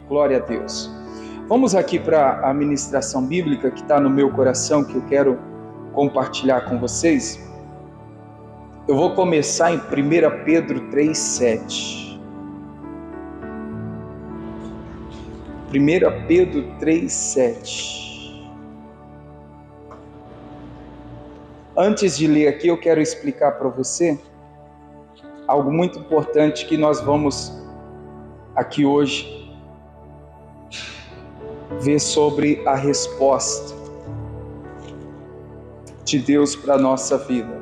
Glória a Deus. Vamos aqui para a ministração bíblica que está no meu coração, que eu quero compartilhar com vocês. Eu vou começar em 1 Pedro 3,7. 1 Pedro 3,7. Antes de ler aqui, eu quero explicar para você algo muito importante que nós vamos aqui hoje ver sobre a resposta de Deus para a nossa vida.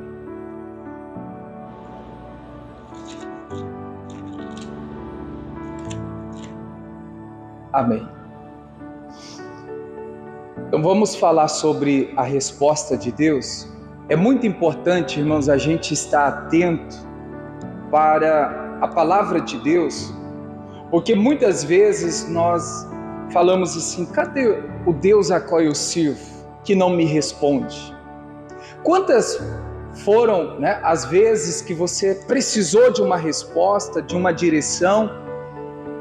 Amém. Então vamos falar sobre a resposta de Deus. É muito importante, irmãos, a gente estar atento para a palavra de Deus, porque muitas vezes nós falamos assim: cadê o Deus a qual eu sirvo que não me responde? Quantas foram, as vezes que você precisou de uma resposta, de uma direção,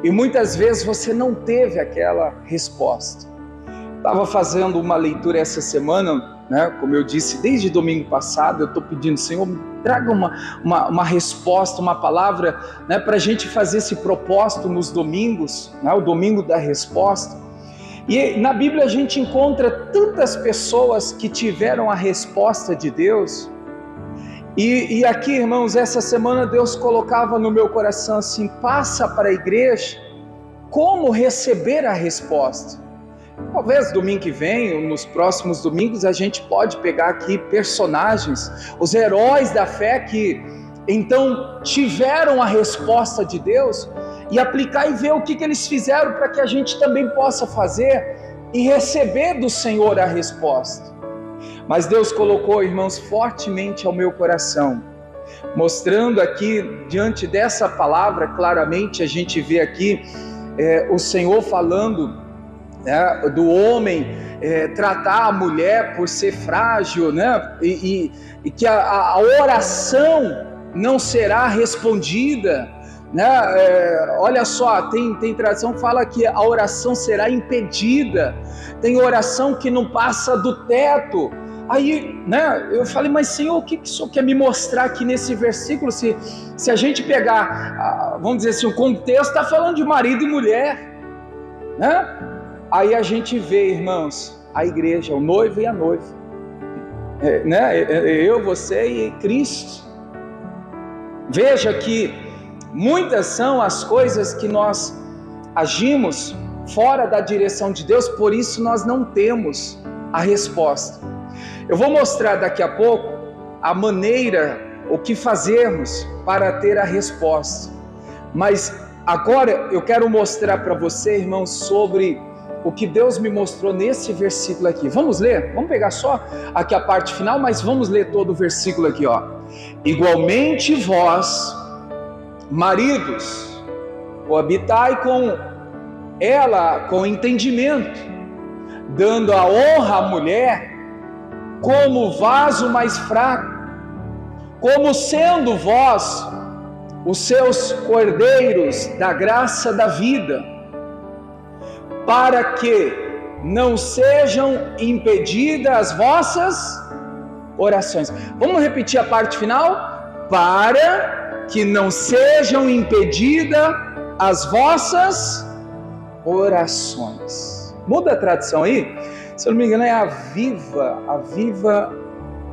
e muitas vezes você não teve aquela resposta? Estava fazendo uma leitura essa semana, como eu disse, desde domingo passado, eu estou pedindo: Senhor, traga uma resposta, uma palavra, para a gente fazer esse propósito nos domingos, o domingo da resposta. E na Bíblia a gente encontra tantas pessoas que tiveram a resposta de Deus. E aqui, irmãos, essa semana Deus colocava no meu coração assim: passa para a igreja como receber a resposta. Talvez domingo que vem, ou nos próximos domingos, a gente pode pegar aqui personagens, os heróis da fé que então tiveram a resposta de Deus, e aplicar e ver o que eles fizeram para que a gente também possa fazer e receber do Senhor a resposta. Mas Deus colocou, irmãos, fortemente ao meu coração, mostrando aqui, diante dessa palavra, claramente a gente vê aqui o Senhor falando do homem tratar a mulher por ser frágil, e que a oração não será respondida, olha só, tem tradução que fala que a oração será impedida, tem oração que não passa do teto. Aí, eu falei: mas Senhor, o que o Senhor quer me mostrar aqui nesse versículo? Se a gente pegar, vamos dizer assim, o contexto está falando de marido e mulher, Aí a gente vê, irmãos, a igreja, o noivo e a noiva, eu, você e Cristo. Veja que muitas são as coisas que nós agimos fora da direção de Deus, por isso nós não temos a resposta. Eu vou mostrar daqui a pouco a maneira, o que fazermos para ter a resposta. Mas agora eu quero mostrar para você, irmãos, sobre o que Deus me mostrou nesse versículo aqui. Vamos ler? Vamos pegar só aqui a parte final, mas vamos ler todo o versículo aqui, Igualmente vós, maridos, coabitai com ela com entendimento, dando a honra à mulher como vaso mais fraco, como sendo vós os seus cordeiros da graça da vida, para que não sejam impedidas as vossas orações. Vamos repetir a parte final? Para que não sejam impedidas as vossas orações. Muda a tradução aí, se eu não me engano é a Viva,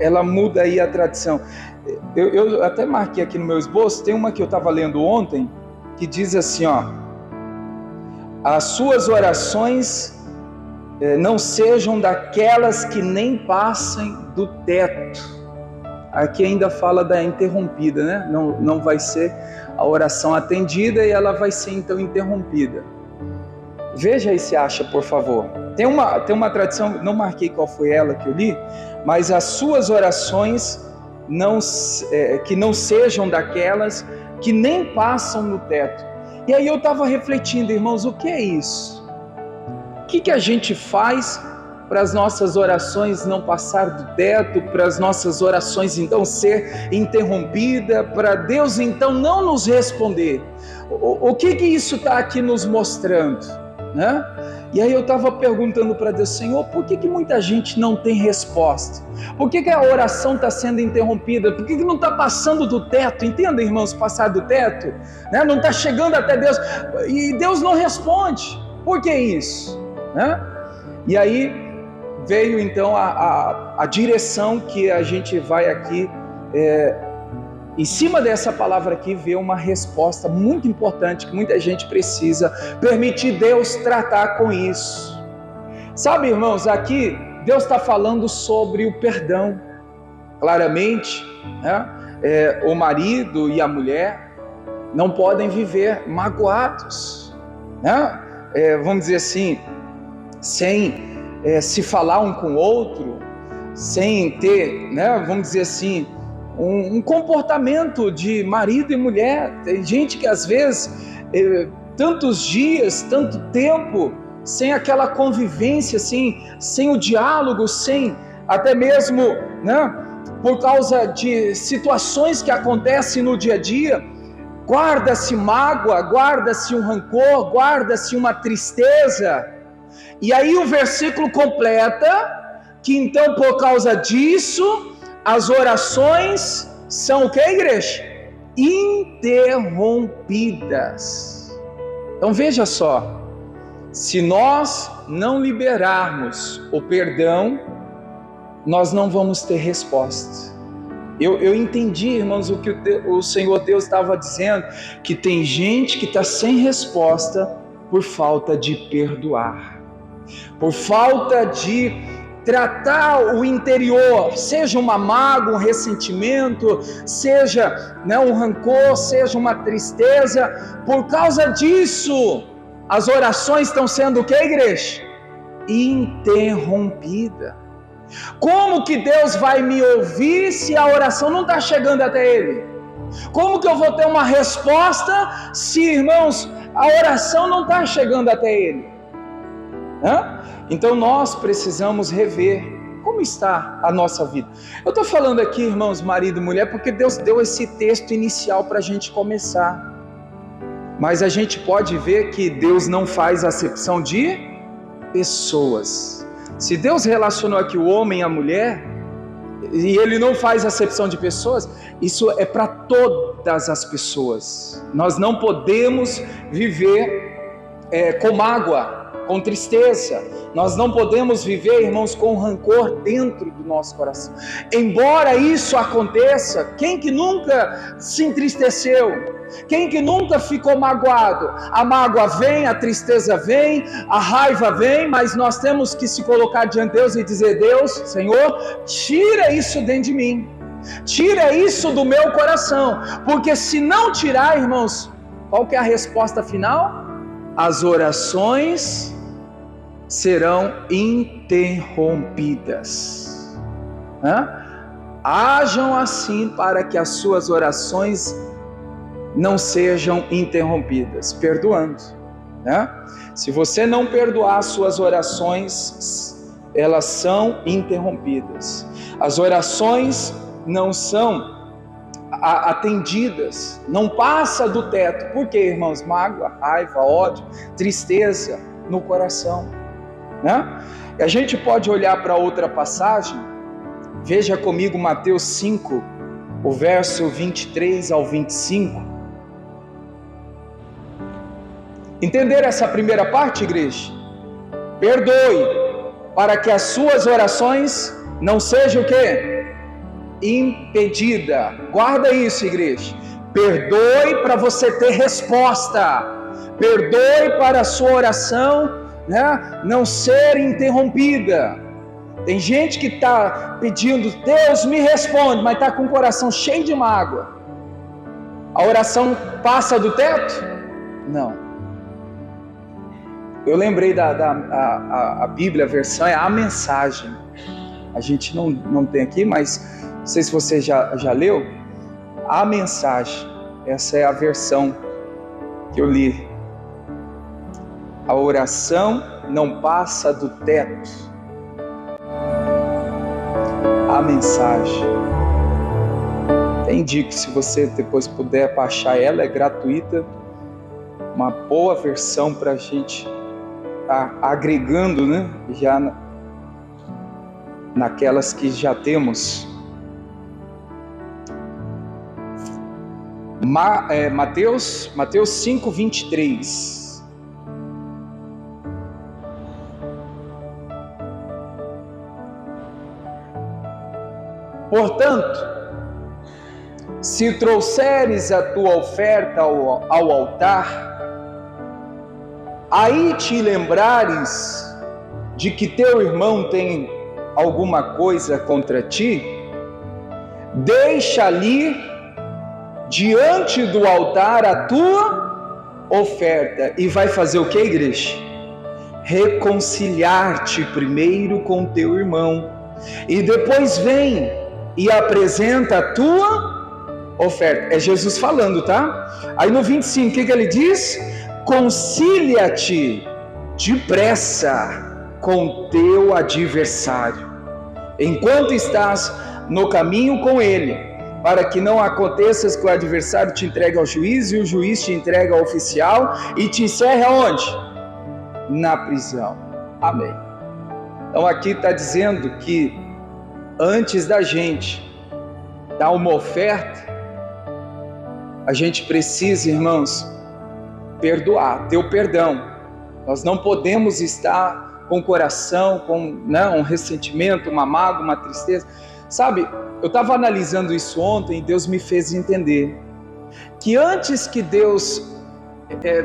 ela muda aí a tradução. Eu até marquei aqui no meu esboço, tem uma que eu estava lendo ontem, que diz assim, as suas orações não sejam daquelas que nem passem do teto. Aqui ainda fala da interrompida, não vai ser a oração atendida e ela vai ser então interrompida. Veja aí se acha, por favor. Tem uma tradução, não marquei qual foi ela que eu li, mas as suas orações que não sejam daquelas que nem passam no teto. E aí eu estava refletindo, irmãos, o que é isso? O que a gente faz para as nossas orações não passar do teto, para as nossas orações então ser interrompida, para Deus então não nos responder? O que isso está aqui nos mostrando? né? E aí eu estava perguntando para Deus: Senhor, por que muita gente não tem resposta? Por que a oração está sendo interrompida? Por que não está passando do teto? Entendem, irmãos, passar do teto? Né? Não está chegando até Deus, e Deus não responde. Por que isso? Né? E aí veio então a direção que a gente vai aqui, em cima dessa palavra aqui, ver uma resposta muito importante que muita gente precisa permitir Deus tratar com isso. Sabe, irmãos, aqui Deus está falando sobre o perdão, claramente, né? O marido e a mulher não podem viver magoados, né? Vamos dizer assim, sem se falar um com o outro, sem ter, né, vamos dizer assim, um comportamento de marido e mulher. Tem gente que às vezes, tantos dias, tanto tempo, sem aquela convivência, assim, sem o diálogo, sem até mesmo, né, por causa de situações que acontecem no dia a dia, guarda-se mágoa, guarda-se um rancor, guarda-se uma tristeza. E aí o versículo completa que então, por causa disso, as orações são o que, igreja? Interrompidas. Então veja só, se nós não liberarmos o perdão, nós não vamos ter resposta. Eu entendi, irmãos, o que o Senhor Deus estava dizendo, que tem gente que está sem resposta por falta de perdoar, por falta de tratar o interior, seja uma mágoa, um ressentimento, seja, né, um rancor, seja uma tristeza. Por causa disso, as orações estão sendo o que, igreja? Interrompida. Como que Deus vai me ouvir se a oração não está chegando até Ele? Como que eu vou ter uma resposta se, irmãos, a oração não está chegando até Ele? Então nós precisamos rever como está a nossa vida. Eu estou falando aqui, irmãos, marido e mulher, porque Deus deu esse texto inicial para a gente começar. Mas a gente pode ver que Deus não faz acepção de pessoas. Se Deus relacionou aqui o homem e a mulher, e Ele não faz acepção de pessoas, isso é para todas as pessoas. Nós não podemos viver com mágoa, com tristeza. Nós não podemos viver, irmãos, com rancor dentro do nosso coração. Embora isso aconteça, quem que nunca se entristeceu? Quem que nunca ficou magoado? A mágoa vem, a tristeza vem, a raiva vem, mas nós temos que se colocar diante de Deus e dizer: Deus, Senhor, tira isso dentro de mim, tira isso do meu coração, porque se não tirar, irmãos, qual que é a resposta final? As orações serão interrompidas. Hajam assim para que as suas orações não sejam interrompidas, perdoando. Se você não perdoar, as suas orações, elas são interrompidas. As orações não são atendidas, não passa do teto. Por quê, irmãos? Mágoa, raiva, ódio, tristeza no coração. E a gente pode olhar para outra passagem. Veja comigo Mateus 5, o verso 23 ao 25. Entenderam essa primeira parte, igreja? Perdoe, para que as suas orações não sejam o quê? Impedida. Guarda isso, igreja. Perdoe para você ter resposta. Perdoe para a sua oração, né, não ser interrompida. Tem gente que está pedindo: Deus me responde, mas está com o coração cheio de mágoa. A oração passa do teto? Não. Eu lembrei a Bíblia, a versão é a Mensagem. A gente não tem aqui, mas não sei se você já leu. A Mensagem, essa é a versão que eu li. A oração não passa do teto. A Mensagem. Até indico, se você depois puder baixar ela, é gratuita. Uma boa versão para a gente agregando, né? Já naquelas que já temos. Mateus 5:23. Portanto, se trouxeres a tua oferta ao altar, aí te lembrares de que teu irmão tem alguma coisa contra ti, deixa ali diante do altar a tua oferta. E vai fazer o que, igreja? Reconciliar-te primeiro com teu irmão, e depois vem e apresenta a tua oferta. É Jesus falando, tá? Aí no 25, o que ele diz? Concilia-te depressa com teu adversário, enquanto estás no caminho com ele, para que não aconteça que o adversário te entregue ao juiz, e o juiz te entregue ao oficial, e te encerre aonde? Na prisão. Amém. Então aqui está dizendo que antes da gente dar uma oferta, a gente precisa, irmãos, perdoar, ter o perdão. Nós não podemos estar com o coração, com um ressentimento, uma mágoa, uma tristeza. Sabe, eu estava analisando isso ontem e Deus me fez entender que antes que Deus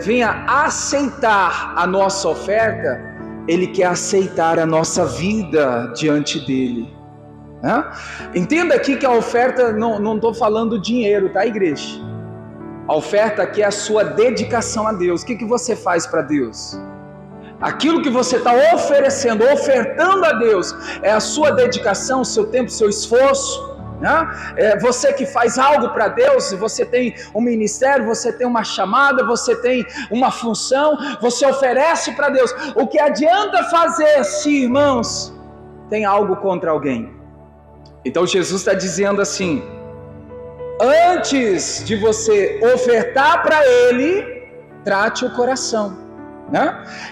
venha aceitar a nossa oferta, Ele quer aceitar a nossa vida diante dEle. Entenda aqui que a oferta, não estou falando dinheiro, tá, igreja? A oferta aqui é a sua dedicação a Deus. O que você faz para Deus? Aquilo que você está oferecendo, ofertando a Deus, é a sua dedicação, o seu tempo, o seu esforço. Você que faz algo para Deus, você tem um ministério, você tem uma chamada, você tem uma função, você oferece para Deus. O que adianta fazer se, irmãos, tem algo contra alguém? Então Jesus está dizendo assim: antes de você ofertar para Ele, trate o coração.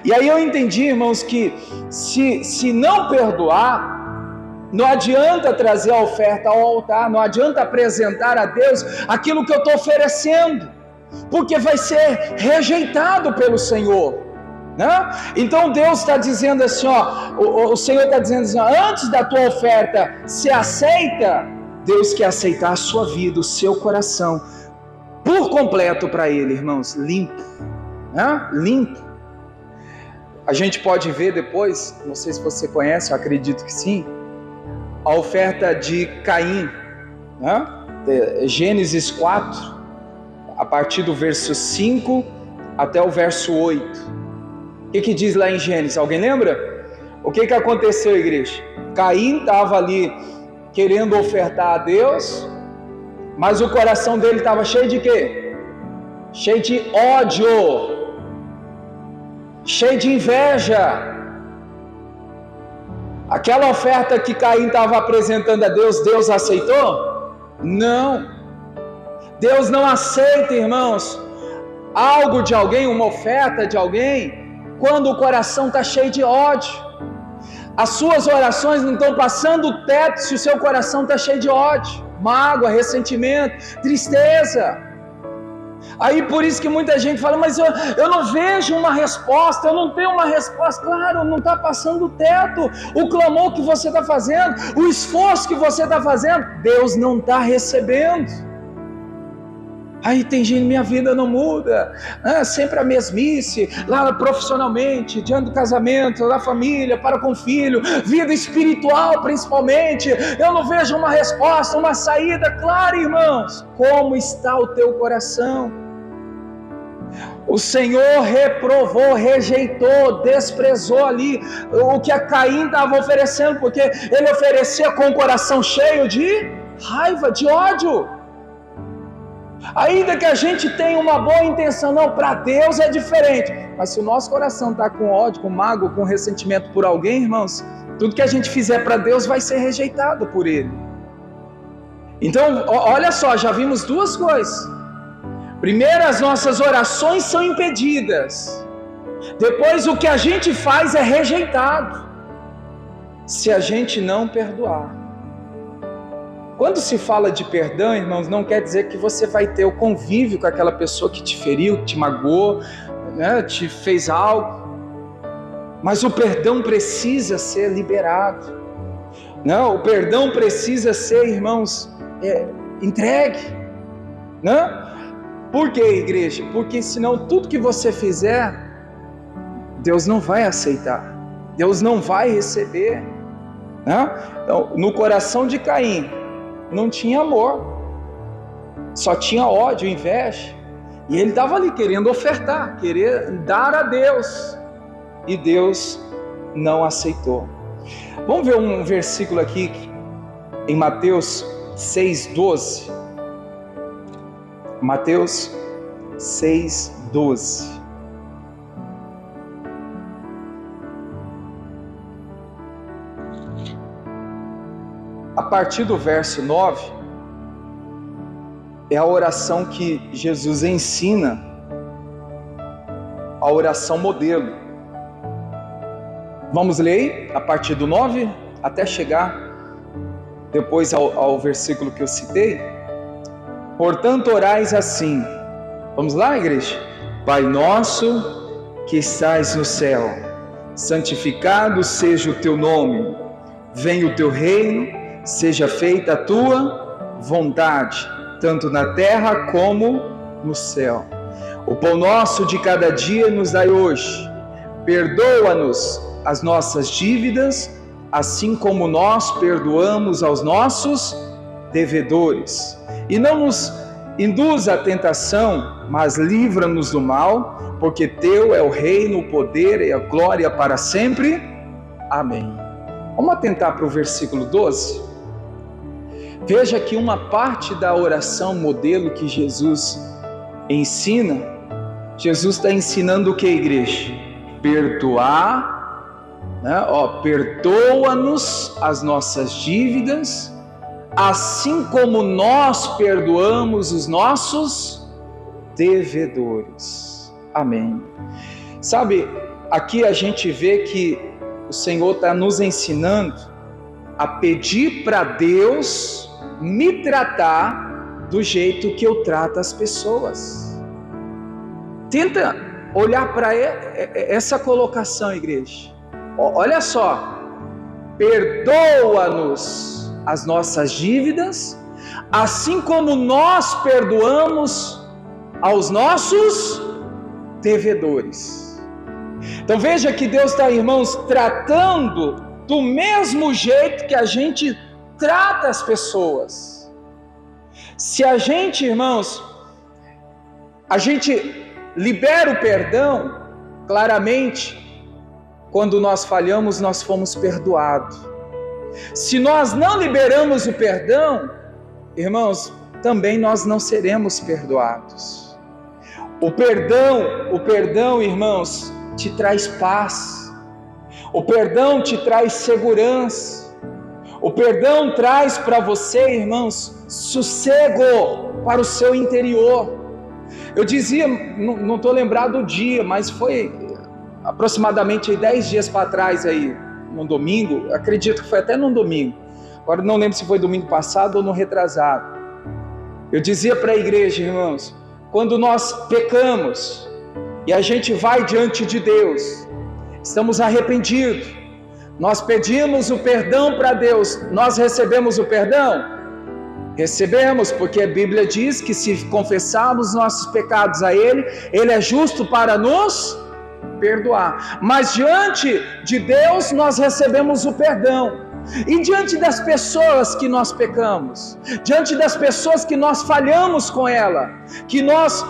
E aí eu entendi, irmãos, que se não perdoar, não adianta trazer a oferta ao altar, não adianta apresentar a Deus aquilo que eu estou oferecendo, porque vai ser rejeitado pelo Senhor. Então Deus está dizendo assim, o Senhor está dizendo assim, antes da tua oferta ser aceita, Deus quer aceitar a sua vida, o seu coração, por completo para Ele, irmãos, limpo. Limpo. A gente pode ver depois, não sei se você conhece, eu acredito que sim, a oferta de Caim, Gênesis 4, a partir do verso 5 até o verso 8. O que diz lá em Gênesis? Alguém lembra? O que aconteceu, igreja? Caim estava ali querendo ofertar a Deus, mas o coração dele estava cheio de quê? Cheio de ódio, cheio de inveja. Aquela oferta que Caim estava apresentando a Deus, Deus aceitou? Não. Deus não aceita, irmãos, algo de alguém, uma oferta de alguém, quando o coração está cheio de ódio. As suas orações não estão passando o teto se o seu coração está cheio de ódio, mágoa, ressentimento, tristeza. Aí por isso que muita gente fala, mas eu não vejo uma resposta, eu não tenho uma resposta. Claro, não está passando o teto. O clamor que você está fazendo, o esforço que você está fazendo, Deus não está recebendo. Aí tem gente, minha vida não muda, sempre a mesmice, lá profissionalmente, diante do casamento, da família, para com o filho, vida espiritual principalmente, eu não vejo uma resposta, uma saída. Claro, irmãos, como está o teu coração? O Senhor reprovou, rejeitou, desprezou ali o que a Caim estava oferecendo, porque ele oferecia com o coração cheio de raiva, de ódio. Ainda que a gente tenha uma boa intenção, não, para Deus é diferente, mas se o nosso coração está com ódio, com mágoa, com ressentimento por alguém, irmãos, tudo que a gente fizer para Deus vai ser rejeitado por Ele. Então, olha só, já vimos duas coisas. Primeiro, as nossas orações são impedidas. Depois o que a gente faz é rejeitado, se a gente não perdoar. Quando se fala de perdão, irmãos, não quer dizer que você vai ter o convívio com aquela pessoa que te feriu, que te magoou, né, te fez algo. Mas o perdão precisa ser liberado. Não, o perdão precisa ser, irmãos, entregue. Né? Por quê, igreja? Porque senão tudo que você fizer, Deus não vai aceitar. Deus não vai receber. Né? Então, no coração de Caim, não tinha amor, só tinha ódio, inveja, e ele estava ali querendo ofertar, querer dar a Deus, e Deus não aceitou. Vamos ver um versículo aqui em Mateus 6,12. Mateus 6,12. A partir do verso 9, é a oração que Jesus ensina, a oração modelo. Vamos ler a partir do 9 até chegar depois ao versículo que eu citei. Portanto, orais assim. Vamos lá, igreja? Pai nosso que estais no céu, santificado seja o teu nome. Venha o teu reino. Seja feita a tua vontade, tanto na terra como no céu. O pão nosso de cada dia nos dai hoje. Perdoa-nos as nossas dívidas, assim como nós perdoamos aos nossos devedores. E não nos induza à tentação, mas livra-nos do mal, porque teu é o reino, o poder e a glória para sempre. Amém. Vamos atentar para o versículo 12. Veja que uma parte da oração modelo que Jesus ensina, Jesus está ensinando o que, igreja? Perdoar, né? Perdoa-nos as nossas dívidas, assim como nós perdoamos os nossos devedores. Amém. Sabe, aqui a gente vê que o Senhor está nos ensinando a pedir para Deus me tratar do jeito que eu trato as pessoas. Tenta olhar para essa colocação, igreja. Olha só, perdoa-nos as nossas dívidas, assim como nós perdoamos aos nossos devedores. Então veja que Deus está, irmãos, tratando do mesmo jeito que a gente trata as pessoas. Se a gente, irmãos, a gente libera o perdão, claramente, quando nós falhamos, nós fomos perdoados. Se nós não liberamos o perdão, irmãos, também nós não seremos perdoados. O perdão, irmãos, te traz paz. O perdão te traz segurança. O perdão traz para você, irmãos, sossego para o seu interior. Eu dizia, não estou lembrado do dia, mas foi aproximadamente 10 dias para trás aí, num domingo, acredito que foi até num domingo, agora não lembro se foi domingo passado ou no retrasado. Eu dizia para a igreja, irmãos, quando nós pecamos e a gente vai diante de Deus, estamos arrependidos, nós pedimos o perdão para Deus, nós recebemos o perdão? Recebemos, porque a Bíblia diz que se confessarmos nossos pecados a Ele, Ele é justo para nos perdoar. Mas diante de Deus nós recebemos o perdão. E diante das pessoas que nós pecamos, diante das pessoas que nós falhamos com ela, que nós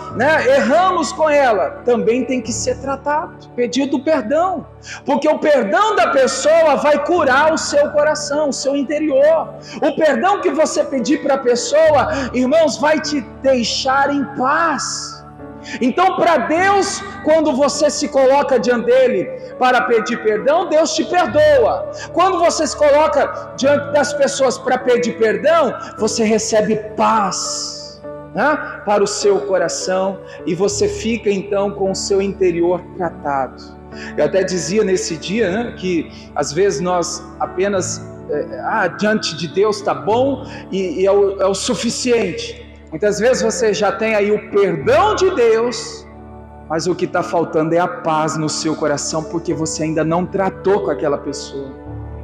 erramos com ela, também tem que ser tratado, pedido perdão, porque o perdão da pessoa vai curar o seu coração, o seu interior. O perdão que você pedir para a pessoa, irmãos, vai te deixar em paz. Então, para Deus, quando você se coloca diante dele para pedir perdão, Deus te perdoa. Quando você se coloca diante das pessoas para pedir perdão, você recebe paz. né, para o seu coração, e você fica então com o seu interior tratado. Eu até dizia nesse dia, né, que às vezes nós apenas diante de Deus está bom e é o suficiente. Muitas vezes você já tem aí o perdão de Deus, mas o que está faltando é a paz no seu coração, porque você ainda não tratou com aquela pessoa,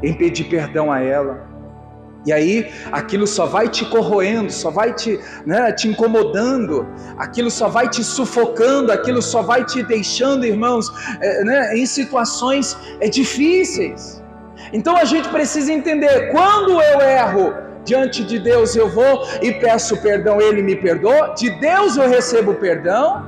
em pedir perdão a ela. E aí aquilo só vai te corroendo, só vai te incomodando, aquilo só vai te sufocando, aquilo só vai te deixando, irmãos, em situações difíceis. Então a gente precisa entender, quando eu erro diante de Deus, eu vou e peço perdão, Ele me perdoa. De Deus eu recebo perdão,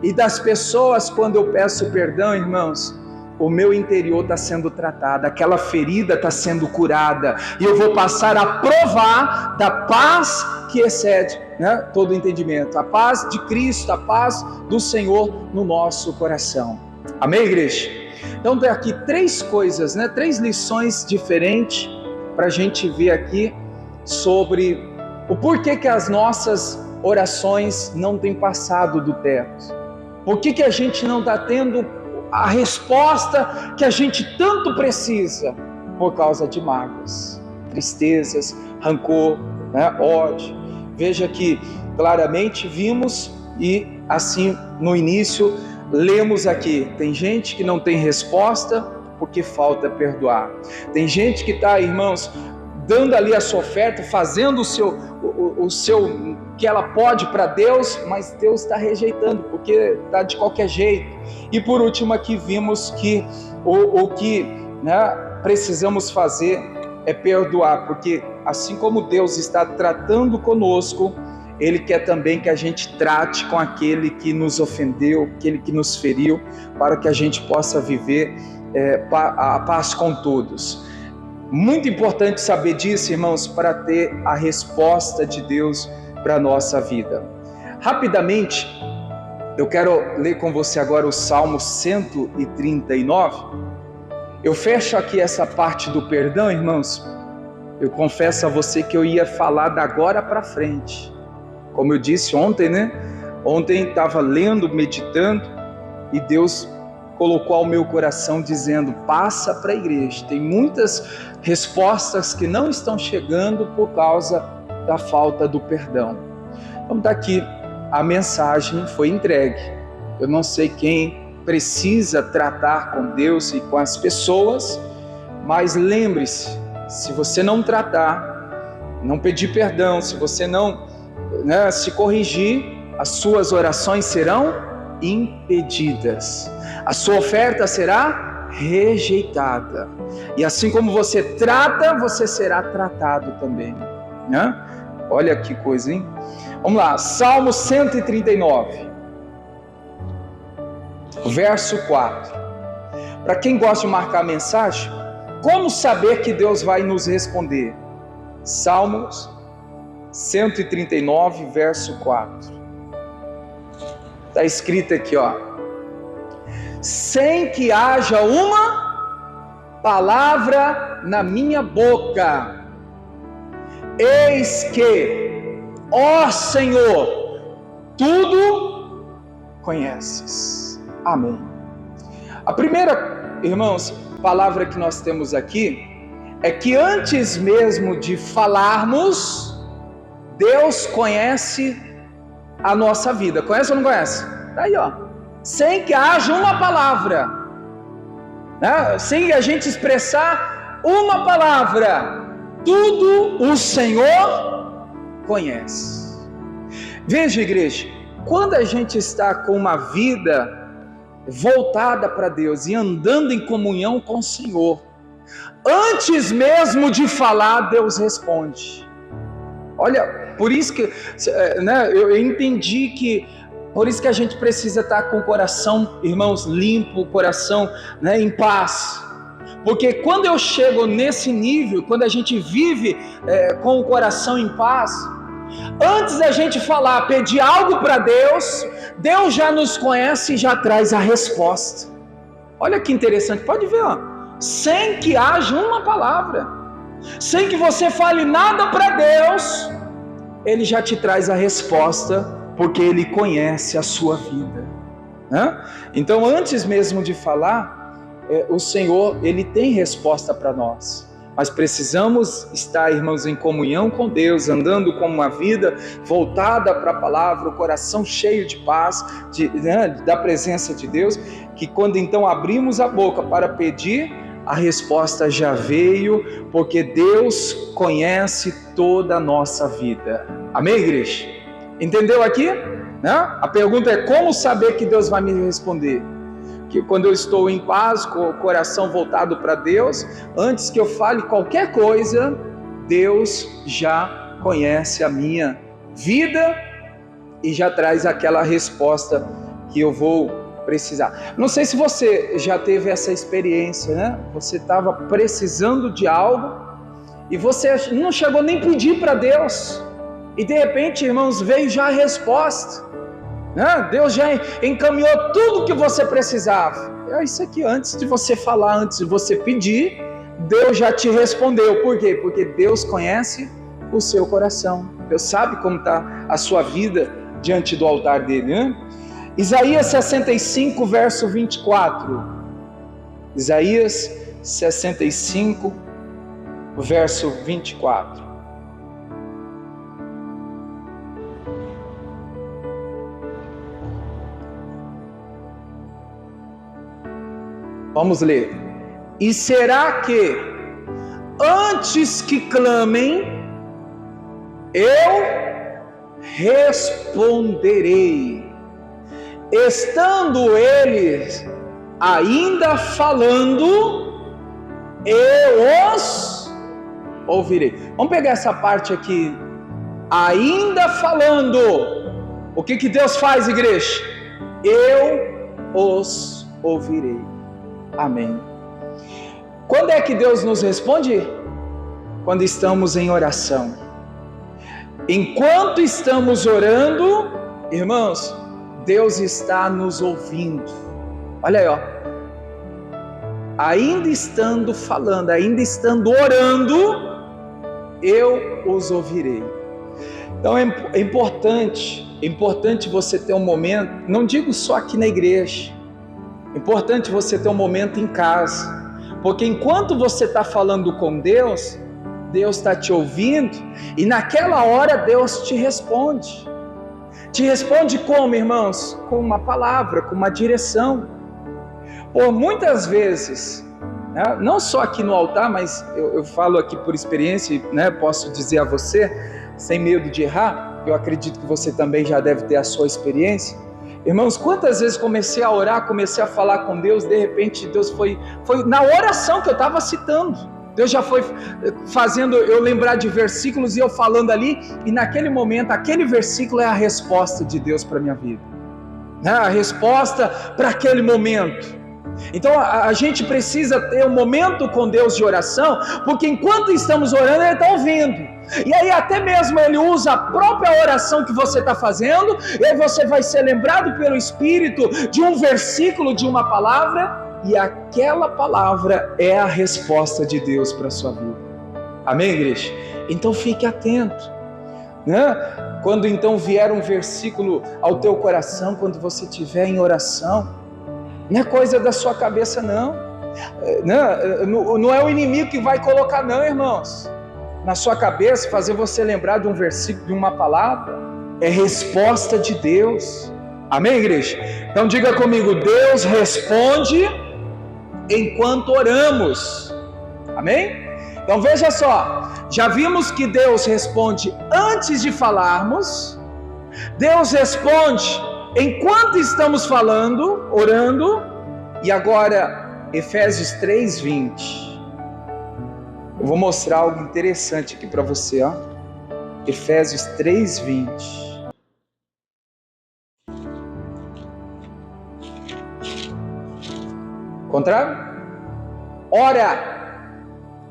e das pessoas, quando eu peço perdão, irmãos, o meu interior está sendo tratado, aquela ferida está sendo curada, e eu vou passar a provar da paz que excede, né, todo entendimento, a paz de Cristo, a paz do Senhor no nosso coração. Amém, igreja? Então tem aqui 3 coisas, né, 3 lições diferentes para a gente ver aqui sobre o porquê que as nossas orações não têm passado do teto. Por que a gente não está tendo a resposta que a gente tanto precisa? Por causa de mágoas, tristezas, rancor, né, ódio. Veja que claramente vimos, e assim no início lemos aqui, tem gente que não tem resposta porque falta perdoar. Tem gente que está, irmãos, dando ali a sua oferta, fazendo o seu que ela pode para Deus, mas Deus está rejeitando, porque está de qualquer jeito. E por último aqui vimos que o que, né, precisamos fazer é perdoar, porque assim como Deus está tratando conosco, Ele quer também que a gente trate com aquele que nos ofendeu, aquele que nos feriu, para que a gente possa viver a paz com todos. Muito importante saber disso, irmãos, para ter a resposta de Deus para a nossa vida. Rapidamente, eu quero ler com você agora o Salmo 139. Eu fecho aqui essa parte do perdão, irmãos. Eu confesso a você que eu ia falar da agora para frente. Como eu disse ontem, né? Ontem estava lendo, meditando, e Deus colocou ao meu coração dizendo: passa para a igreja. Tem muitas respostas que não estão chegando por causa da falta do perdão. Então daqui a mensagem foi entregue. Eu não sei quem precisa tratar com Deus e com as pessoas, mas lembre-se, se você não tratar, não pedir perdão, se você não se corrigir, as suas orações serão impedidas, a sua oferta será rejeitada, e assim como você trata, você será tratado também, né? Olha que coisa, hein? Vamos lá, Salmo 139, verso 4. Para quem gosta de marcar a mensagem, como saber que Deus vai nos responder? Salmos 139, verso 4. Está escrito aqui, ó: sem que haja uma palavra na minha boca, eis que, ó Senhor, tudo conheces. Amém. A primeira, irmãos, palavra que nós temos aqui é que antes mesmo de falarmos, Deus conhece a nossa vida. Conhece ou não conhece? Está aí, ó. Sem que haja uma palavra, né? Sem a gente expressar uma palavra, tudo o Senhor conhece. Veja, igreja, quando a gente está com uma vida voltada para Deus e andando em comunhão com o Senhor, antes mesmo de falar, Deus responde. Olha, por isso que, né, eu entendi que por isso que a gente precisa estar com o coração, irmãos, limpo, o coração, né, em paz. Porque quando eu chego nesse nível, quando a gente vive com o coração em paz, antes da gente falar, pedir algo para Deus, Deus já nos conhece e já traz a resposta. Olha que interessante, pode ver, ó. Sem que haja uma palavra, sem que você fale nada para Deus, Ele já te traz a resposta, porque Ele conhece a sua vida, né? Então, antes mesmo de falar, o Senhor, Ele tem resposta para nós. Mas precisamos estar, irmãos, em comunhão com Deus, andando com uma vida voltada para a palavra, o coração cheio de paz, da presença de Deus, que quando então abrimos a boca para pedir, a resposta já veio, porque Deus conhece toda a nossa vida. Amém, igreja? Entendeu aqui? Né? A pergunta é: como saber que Deus vai me responder? Que quando eu estou em paz, com o coração voltado para Deus, antes que eu fale qualquer coisa, Deus já conhece a minha vida e já traz aquela resposta que eu vou precisar. Não sei se você já teve essa experiência, né? Você estava precisando de algo e você não chegou nem a pedir para Deus, e de repente, irmãos, veio já a resposta. Deus já encaminhou tudo que você precisava. É isso aqui, antes de você falar, antes de você pedir, Deus já te respondeu. Por quê? Porque Deus conhece o seu coração. Deus sabe como está a sua vida diante do altar dele, né? Isaías 65, verso 24. Isaías 65, verso 24. Vamos ler. E será que, antes que clamem, eu responderei, estando eles ainda falando, eu os ouvirei. Vamos pegar essa parte aqui, ainda falando. O que Deus faz, igreja? Eu os ouvirei. Amém. Quando é que Deus nos responde? Quando estamos em oração. Enquanto estamos orando, irmãos, Deus está nos ouvindo. Olha aí, ó. Ainda estando falando, ainda estando orando, eu os ouvirei. Então é importante você ter um momento, não digo só aqui na igreja, é importante você ter um momento em casa, porque enquanto você está falando com Deus, Deus está te ouvindo, e naquela hora Deus te responde. Te responde como, irmãos? Com uma palavra, com uma direção. Por muitas vezes, né, não só aqui no altar, mas eu falo aqui por experiência, né, posso dizer a você, sem medo de errar, eu acredito que você também já deve ter a sua experiência. Irmãos, quantas vezes comecei a orar, comecei a falar com Deus, de repente Deus foi na oração que eu estava citando, Deus já foi fazendo eu lembrar de versículos e eu falando ali, e naquele momento, aquele versículo é a resposta de Deus para a minha vida, né? A resposta para aquele momento. Então a gente precisa ter um momento com Deus de oração, porque enquanto estamos orando, Ele está ouvindo. E aí até mesmo Ele usa a própria oração que você está fazendo, e aí você vai ser lembrado pelo Espírito de um versículo, de uma palavra, e aquela palavra é a resposta de Deus para a sua vida. Amém, igreja? Então fique atento, né? Quando então vier um versículo ao teu coração, quando você estiver em oração, não é coisa da sua cabeça não é o inimigo que vai colocar não, irmãos, na sua cabeça, fazer você lembrar de um versículo, de uma palavra. É resposta de Deus. Amém, igreja? Então diga comigo: Deus responde enquanto oramos. Amém? Então veja só, já vimos que Deus responde antes de falarmos, Deus responde enquanto estamos falando, orando, e agora Efésios 3:20. Eu vou mostrar algo interessante aqui para você, ó. Efésios 3:20. Contrário? Ora,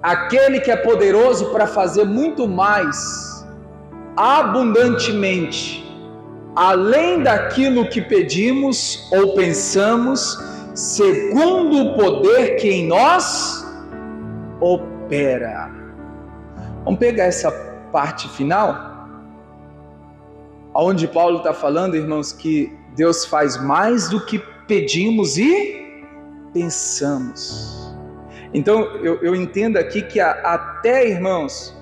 aquele que é poderoso para fazer muito mais, abundantemente, além daquilo que pedimos ou pensamos, segundo o poder que em nós opera. Vamos pegar essa parte final? onde Paulo está falando, irmãos, que Deus faz mais do que pedimos e pensamos. Então eu entendo aqui que até, irmãos,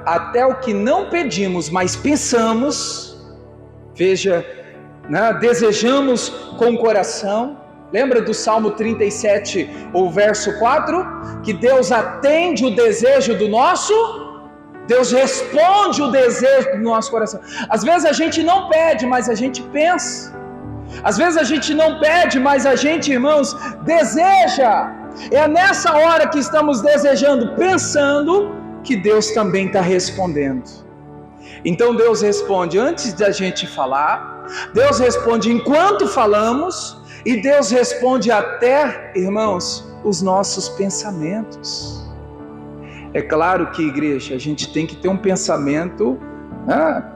até o que não pedimos, mas pensamos, veja, desejamos com o coração. Lembra do Salmo 37, o verso 4? Que Deus atende o desejo do nosso, Deus responde o desejo do nosso coração. Às vezes a gente não pede, mas a gente pensa. Às vezes a gente não pede, mas a gente, irmãos, deseja. É nessa hora que estamos desejando, pensando, que Deus também está respondendo. Então Deus responde antes da gente falar, Deus responde enquanto falamos, e Deus responde até, irmãos, os nossos pensamentos. É claro que, igreja, a gente tem que ter um pensamento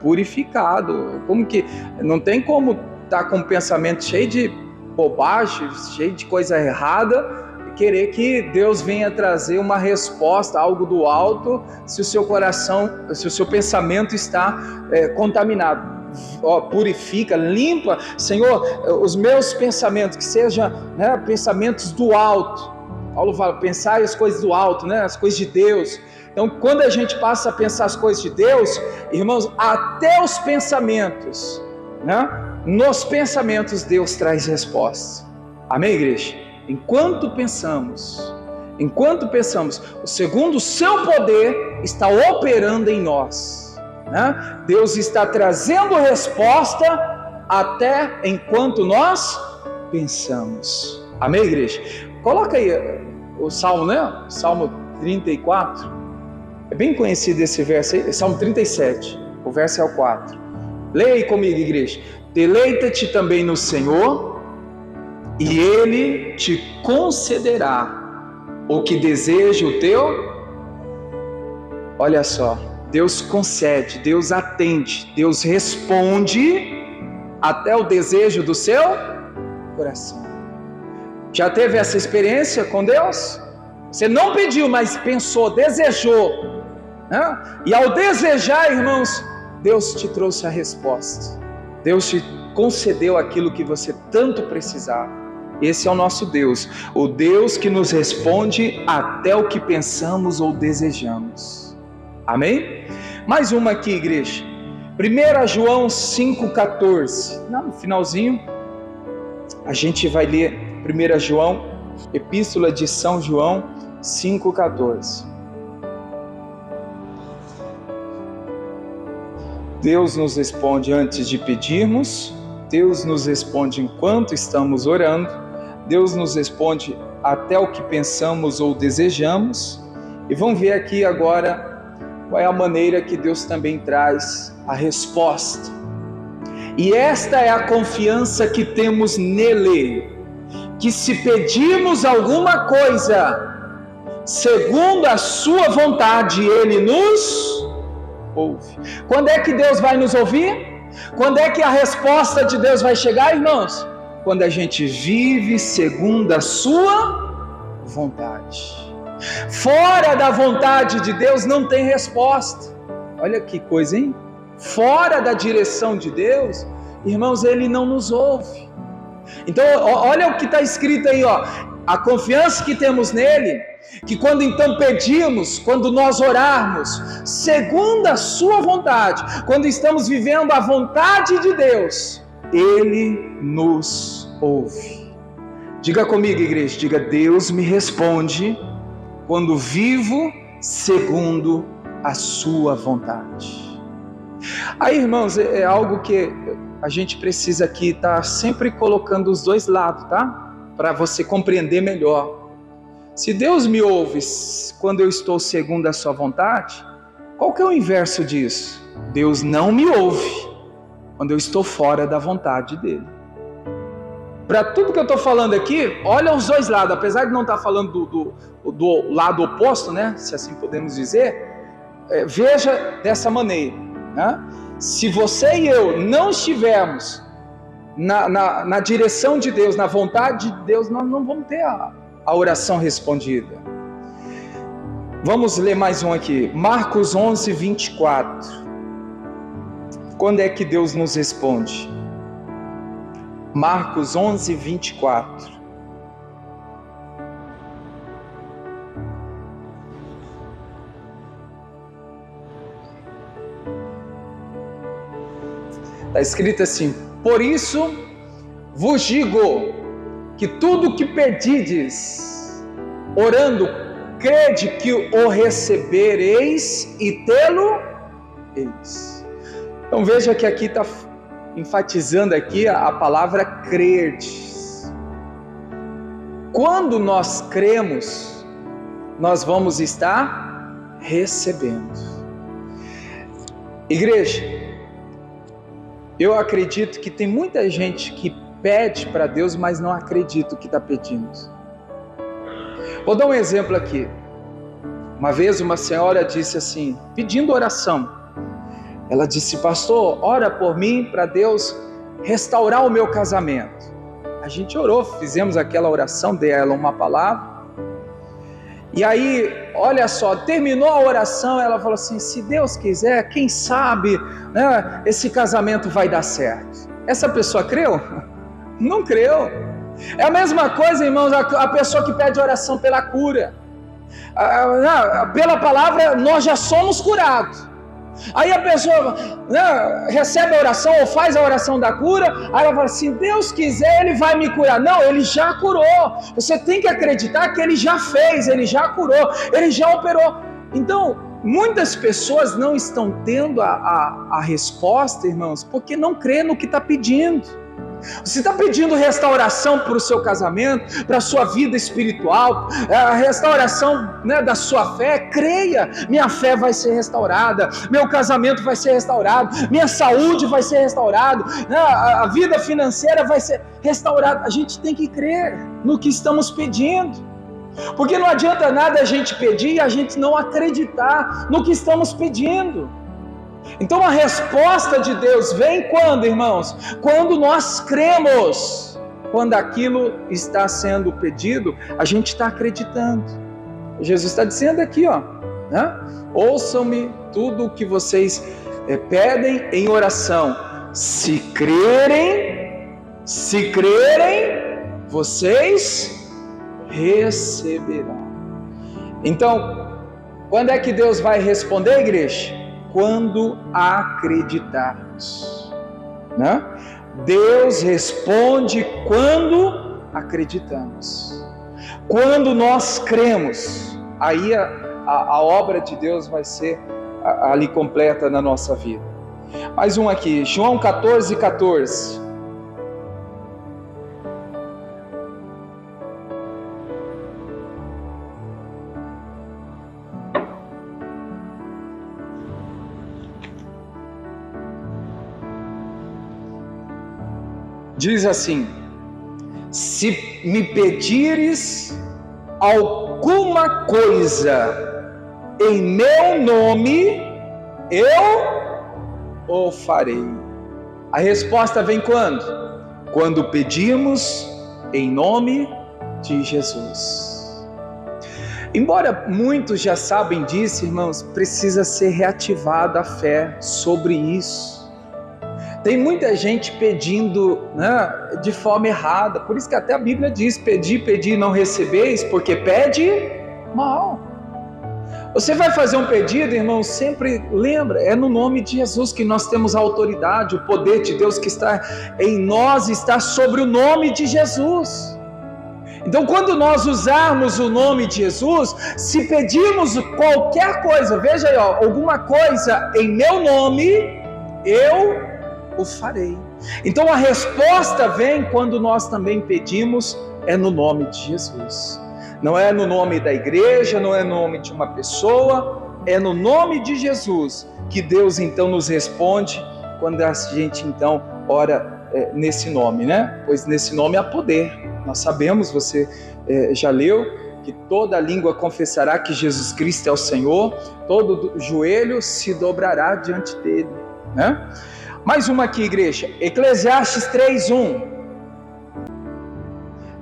purificado. Como que não tem como estar com um pensamento cheio de bobagem, cheio de coisa errada, querer que Deus venha trazer uma resposta, algo do alto, se o seu coração, se o seu pensamento está contaminado. Purifica, limpa, Senhor, os meus pensamentos, que sejam pensamentos do alto. Paulo fala, pensar as coisas do alto, as coisas de Deus. Então, quando a gente passa a pensar as coisas de Deus, irmãos, até os pensamentos, nos pensamentos Deus traz resposta. Amém, igreja? Enquanto pensamos, segundo o seu poder está operando em nós. Deus está trazendo resposta até enquanto nós pensamos. Amém, igreja? Coloca aí o Salmo, Salmo 34. É bem conhecido esse verso aí, Salmo 37, o verso é o 4. Leia aí comigo, igreja. Deleita-te também no Senhor, e Ele te concederá o que deseja o teu. Olha só, Deus concede, Deus atende, Deus responde até o desejo do seu coração. Já teve essa experiência com Deus? Você não pediu, mas pensou, desejou, e ao desejar, irmãos, Deus te trouxe a resposta. Deus te concedeu aquilo que você tanto precisava. Esse é o nosso Deus, o Deus que nos responde até o que pensamos ou desejamos. Amém? Mais uma aqui, igreja. 1 João 5,14. No finalzinho, a gente vai ler 1 João, Epístola de São João 5,14. Deus nos responde antes de pedirmos, Deus nos responde enquanto estamos orando, Deus nos responde até o que pensamos ou desejamos. E vamos ver aqui agora qual é a maneira que Deus também traz a resposta. E esta é a confiança que temos nele, que se pedirmos alguma coisa segundo a sua vontade, ele nos ouve. Quando é que Deus vai nos ouvir? Quando é que a resposta de Deus vai chegar, irmãos? Quando a gente vive segundo a sua vontade. Fora da vontade de Deus não tem resposta. Olha que coisa, hein? Fora da direção de Deus, irmãos, Ele não nos ouve. Então, olha o que está escrito aí, a confiança que temos nele, que quando então pedimos, quando nós orarmos, segundo a sua vontade, quando estamos vivendo a vontade de Deus, Ele nos ouve. Diga comigo, igreja, diga: Deus me responde quando vivo segundo a sua vontade. Aí, irmãos, é algo que a gente precisa aqui estar sempre colocando os dois lados, tá? Para você compreender melhor. Se Deus me ouve quando eu estou segundo a sua vontade, qual que é o inverso disso? Deus não me ouve quando eu estou fora da vontade dele. Para tudo que eu estou falando aqui, olha os dois lados, apesar de não estar falando do lado oposto, né? Se assim podemos dizer, veja dessa maneira, né? Se você e eu não estivermos na direção de Deus, na vontade de Deus, nós não vamos ter a oração respondida. Vamos ler mais um aqui, Marcos 11, 24. Quando é que Deus nos responde? Marcos 11, 24. Está escrito assim: por isso vos digo que tudo que pedides, orando, crede que o recebereis e tê-lo-eis. Então veja que aqui está enfatizando aqui a palavra crerdes. Quando nós cremos, nós vamos estar recebendo. Igreja, eu acredito que tem muita gente que pede para Deus, mas não acredita o que está pedindo. Vou dar um exemplo aqui. Uma vez uma senhora disse assim, pedindo oração. Ela disse: pastor, ora por mim para Deus restaurar o meu casamento. A gente orou, fizemos aquela oração, dei a ela uma palavra. E aí, olha só, terminou a oração, ela falou assim: se Deus quiser, quem sabe, né, esse casamento vai dar certo. Essa pessoa creu? Não creu. É a mesma coisa, irmãos, a pessoa que pede oração pela cura. Pela palavra, nós já somos curados. Aí a pessoa recebe a oração ou faz a oração da cura, aí ela fala assim: Deus quiser, Ele vai me curar. Não, Ele já curou. Você tem que acreditar que Ele já fez, Ele já curou, Ele já operou. Então, muitas pessoas não estão tendo a resposta, irmãos, porque não crê no que está pedindo. Você está pedindo restauração para o seu casamento, para a sua vida espiritual, a restauração, né, da sua fé. Creia, minha fé vai ser restaurada, meu casamento vai ser restaurado, minha saúde vai ser restaurada, né, a vida financeira vai ser restaurada. A gente tem que crer no que estamos pedindo, porque não adianta nada a gente pedir e a gente não acreditar no que estamos pedindo. Então a resposta de Deus vem quando, irmãos? Quando nós cremos. Quando aquilo está sendo pedido, a gente está acreditando. Jesus está dizendo aqui, né? Ouçam-me tudo o que vocês pedem em oração. Se crerem, vocês receberão. Então, quando é que Deus vai responder, igreja? Quando acreditarmos, né? Deus responde quando acreditamos. Quando nós cremos, aí a obra de Deus vai ser ali completa na nossa vida. Mais um aqui, João 14, 14. Diz assim: se me pedires alguma coisa em meu nome, eu o farei. A resposta vem quando? Quando pedimos em nome de Jesus. Embora muitos já sabem disso, irmãos, precisa ser reativada a fé sobre isso. Tem muita gente pedindo, né, de forma errada. Por isso que até a Bíblia diz: pedi e não recebeis, porque pede mal. Você vai fazer um pedido, irmão, sempre lembra, é no nome de Jesus que nós temos a autoridade, o poder de Deus que está em nós está sobre o nome de Jesus. Então, quando nós usarmos o nome de Jesus, se pedirmos qualquer coisa, veja aí, alguma coisa em meu nome, eu o farei. Então a resposta vem quando nós também pedimos, é no nome de Jesus. Não é no nome da igreja, não é no nome de uma pessoa, é no nome de Jesus que Deus então nos responde quando a gente então ora nesse nome, né? Pois nesse nome há poder. Nós sabemos, você já leu, que toda língua confessará que Jesus Cristo é o Senhor, todo joelho se dobrará diante dele, né? Mais uma aqui, igreja, Eclesiastes 3:1.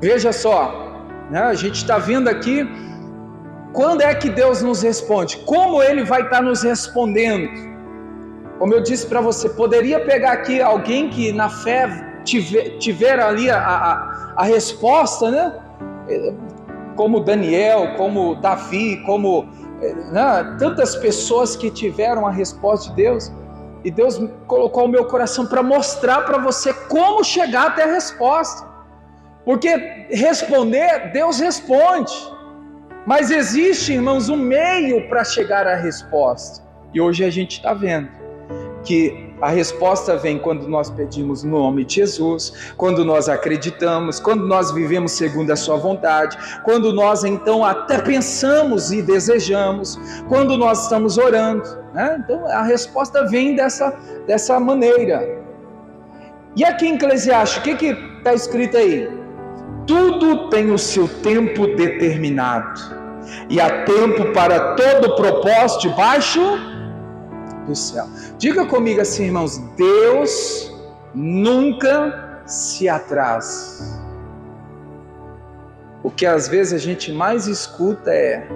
Veja só, né? A gente está vendo aqui, quando é que Deus nos responde? Como Ele vai estar nos respondendo? Como eu disse para você, poderia pegar aqui alguém que na fé tiver ali a resposta, né? Como Daniel, como Davi, como tantas pessoas que tiveram a resposta de Deus. E Deus colocou o meu coração para mostrar para você como chegar até a resposta. Porque responder, Deus responde. Mas existe, irmãos, um meio para chegar à resposta. E hoje a gente está vendo que a resposta vem quando nós pedimos no nome de Jesus, quando nós acreditamos, quando nós vivemos segundo a sua vontade, quando nós então até pensamos e desejamos, quando nós estamos orando, né? Então a resposta vem dessa maneira. E aqui em Eclesiastes, o que está escrito aí? Tudo tem o seu tempo determinado, e há tempo para todo propósito debaixo do céu. Diga comigo assim, irmãos: Deus nunca se atrasa. O que às vezes a gente mais escuta é: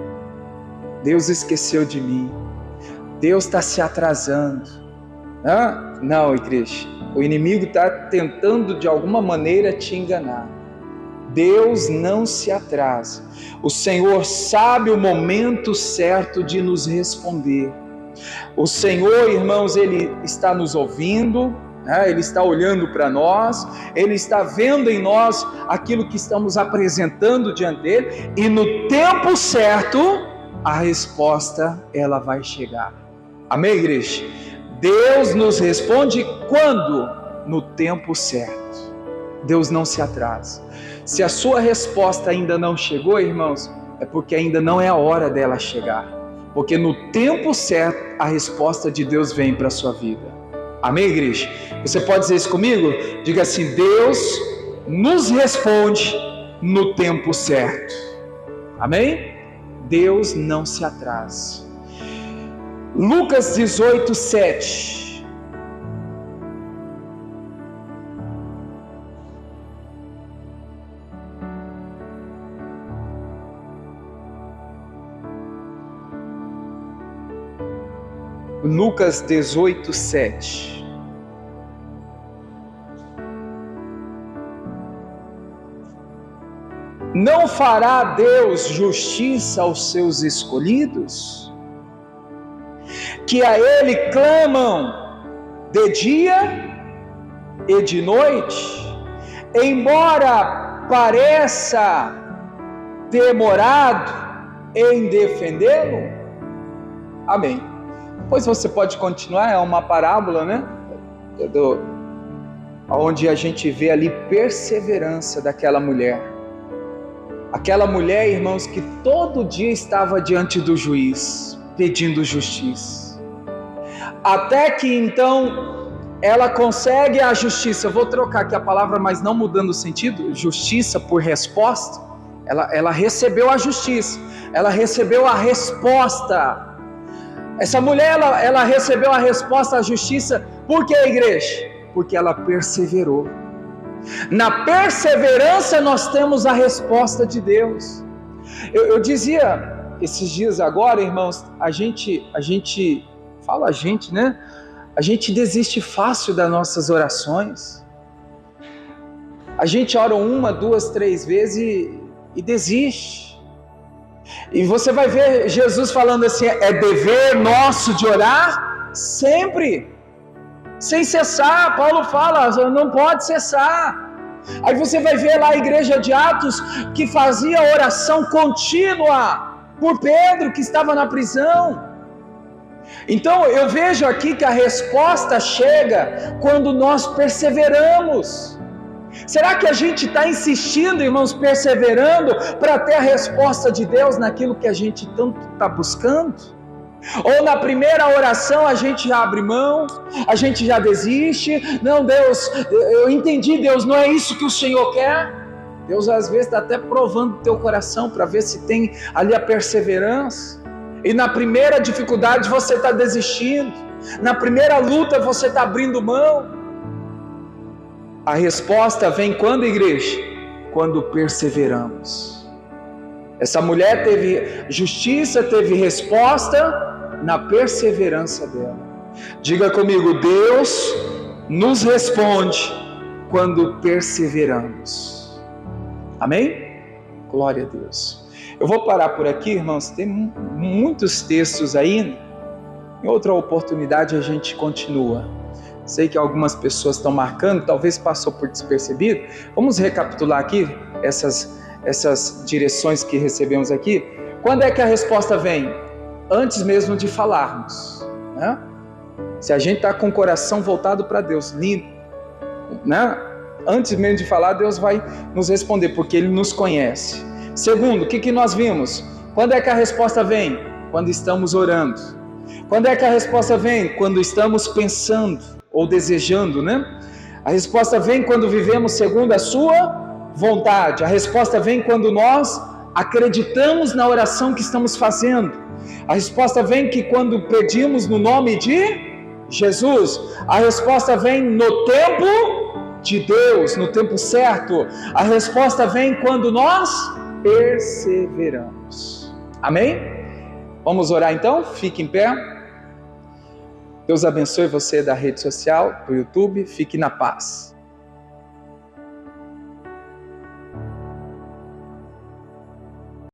Deus esqueceu de mim, Deus está se atrasando. Não, igreja, o inimigo está tentando de alguma maneira te enganar. Deus não se atrasa. O Senhor sabe o momento certo de nos responder. O Senhor, irmãos, Ele está nos ouvindo, Ele está olhando para nós, Ele está vendo em nós aquilo que estamos apresentando diante dEle, e no tempo certo, a resposta, ela vai chegar. Amém, igreja? Deus nos responde quando? No tempo certo. Deus não se atrasa. Se a sua resposta ainda não chegou, irmãos, é porque ainda não é a hora dela chegar. Porque no tempo certo, a resposta de Deus vem para a sua vida. Amém, igreja? Você pode dizer isso comigo? Diga assim: Deus nos responde no tempo certo. Amém? Deus não se atrasa. Lucas 18, 7. Lucas 18, 7. Não fará Deus justiça aos seus escolhidos, que a Ele clamam de dia e de noite, embora pareça demorado em defendê-lo? Amém. Pois você pode continuar, é uma parábola, né? Onde a gente vê ali perseverança daquela mulher. Aquela mulher, irmãos, que todo dia estava diante do juiz, pedindo justiça. Até que então ela consegue a justiça. Eu vou trocar aqui a palavra, mas não mudando o sentido. Justiça por resposta. Ela recebeu a justiça. Ela recebeu a resposta. Essa mulher, ela recebeu a resposta à justiça. Por que, igreja? Porque ela perseverou. Na perseverança nós temos a resposta de Deus. Eu dizia esses dias agora, irmãos, a gente né? A gente desiste fácil das nossas orações. A gente ora 1, 2, 3 vezes e desiste. E você vai ver Jesus falando assim: é dever nosso de orar sempre, sem cessar. Paulo fala, não pode cessar. Aí você vai ver lá a igreja de Atos, que fazia oração contínua por Pedro, que estava na prisão. Então eu vejo aqui que a resposta chega quando nós perseveramos. Será que a gente está insistindo, irmãos, perseverando para ter a resposta de Deus naquilo que a gente tanto está buscando? Ou na primeira oração a gente já abre mão, a gente já desiste? Não, Deus, eu entendi, Deus, não é isso que o Senhor quer. Deus às vezes está até provando o teu coração para ver se tem ali a perseverança. E na primeira dificuldade você está desistindo, na primeira luta você está abrindo mão. A resposta vem quando, igreja? Quando perseveramos. Essa mulher teve justiça, teve resposta na perseverança dela. Diga comigo: Deus nos responde quando perseveramos. Amém? Glória a Deus. Eu vou parar por aqui, irmãos. Tem muitos textos ainda. Em outra oportunidade a gente continua. Sei que algumas pessoas estão marcando, talvez passou por despercebido. Vamos recapitular aqui essas direções que recebemos aqui. Quando é que a resposta vem? Antes mesmo de falarmos, né? Se a gente está com o coração voltado para Deus, lindo, né? Antes mesmo de falar, Deus vai nos responder, porque Ele nos conhece. Segundo, o que nós vimos? Quando é que a resposta vem? Quando estamos orando. Quando é que a resposta vem? Quando estamos pensando ou desejando, né? A resposta vem quando vivemos segundo a sua vontade. A resposta vem quando nós acreditamos na oração que estamos fazendo. A resposta vem que quando pedimos no nome de Jesus. A resposta vem no tempo de Deus, no tempo certo. A resposta vem quando nós perseveramos. Amém? Vamos orar então? Fique em pé. Deus abençoe você da rede social, do YouTube. Fique na paz.